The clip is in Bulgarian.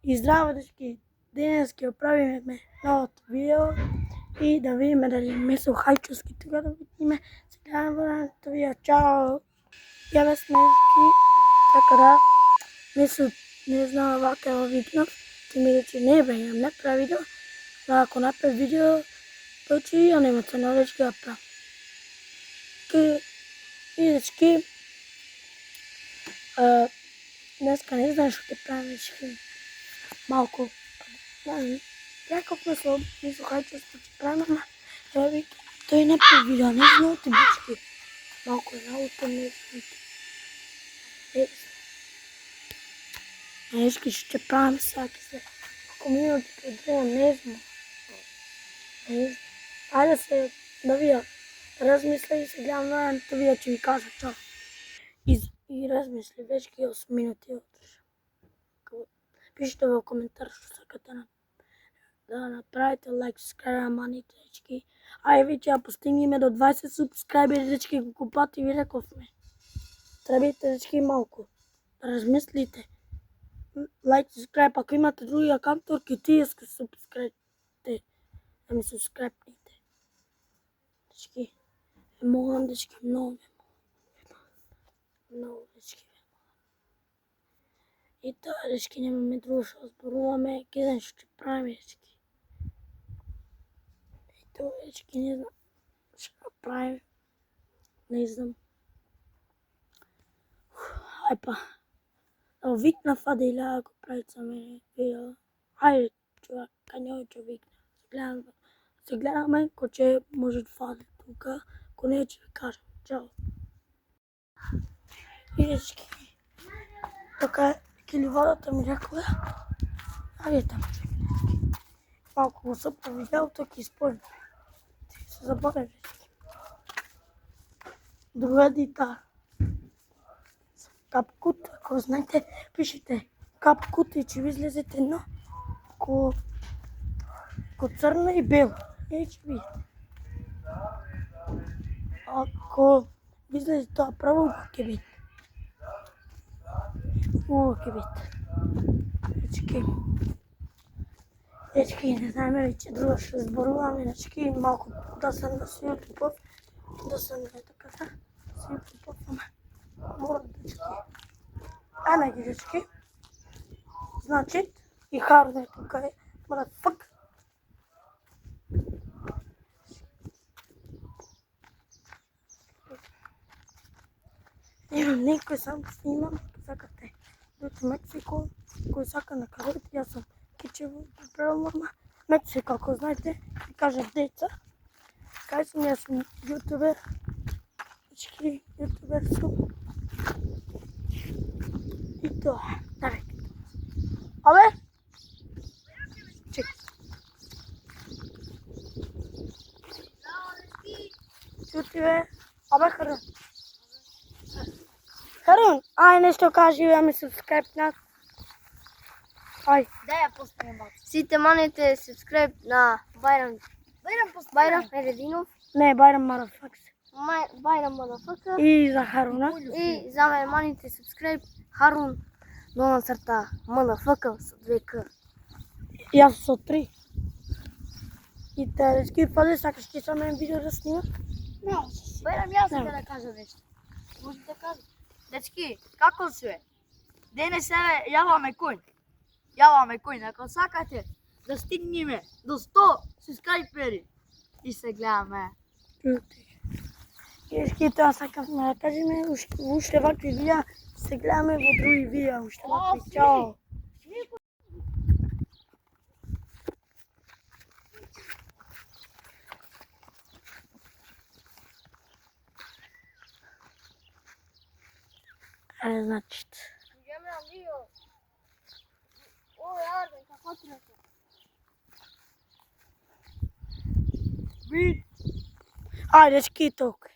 И здраво, дечки, денес ќе оправиме новото видео и да видиме дали месо хајчовски тука да видиме. Сега на воденото видео, чао! Јаве сме, дечки, така да месо, не знам, вака ја викнав, ти ми рече, не бе, јам не прави видео, но ако направи видео, тој че ја нема цена, дечки, да прави. И, дечки, днеска не знам што ќе правим, дечки. Малко, јаков месо хајчовски ќе правим, ама ја вика, тој не прави видео, не знам ти дечки. Малко е работа, не знам ти. Дечки, што ќе правим сега, ако минути пред време, не знам. Ајде се да видам, размисля и се гледам наредното видео, ќе ви кажа чао. И размисли, дечки, 8 минути одржа. Пишете во коментар што сакате да направите, лайк, subscribe, маните, дечки. Ајде веќе ја постигнеме до 20 субскрајбери, дечки, колку пати ви рековме. Требите, дечки, малку да размислите. Лайк, subscribe, ако имате други акаунторки, тие ске субскрајбите, да ми субскрајбните. Дечки, молам, дечки, многу дечки. И тоа, дечки, немаме друго што зборуваме, ке знам што ќе правиме, дечки. И тоа, дечки, не знам што правиме, не знам. Ај па, да викнав Аделја да го прави за мене видео. Ајде, човек, кај njoj ќе викнам. Се гледаме, ко ќе може да фаде тука, ко не ќе ви кажам. Чао. И, дечки, така или водата ми рекла, ајде таму човек. Малку го сопа видеото, ќе исполним. Се забаве, дечки. Друга гитара. Капкут, ако знаете, пишете капкут и ќе ви излезете едно ко црно и бело. И ќе видите. Ако ви излезе тоа право, ќе видите. Ќе видите. Дечки, не знаеме веќе друго што зборуваме, дечки, малку да се YouTube, да се не така да, се YouTube, ама мора, дечки. Ајде ги, дечки. Значи, и Харун е тука, мора фак. Имам некој сам снимам, сакате. Дојте Мексико, кој сака на кароите, јас сум Кичево, преломама. Мексико, ако знаете, ви кажав деца. Кај сум, јас сум јутубер. Дечки, јутубер сум. И тоа, давай. Абе? Чекай. Чути бе. Абе, Харун. Харун, ај нешто кажи, ја ми субскрайб на. Ај. Да ја поставим бак. Сите маните субскрайб на Бајрам Ерединов. Не, Бајрам Марафакс. Бајрам Марафакс. И за Харуна. И за мене маните субскрайб Харун _МНФК со 2К. Јас со 3. И те, дечки, пази, сакаш ти со мен видео да снимаш? Не, Бајрам јас сакам да кажа нешто. Може да кажа. Дечки, како све? Денес еве јаваме кој, ако сакате да стигнеме до 100 субскрајбери и се гледаме. Дечки, тоа сакавме да кажеме, уште вакви видеа, се гледаме во други видеа, уште вакви, чао! Ајде, значи. Ајде, дечки, толку.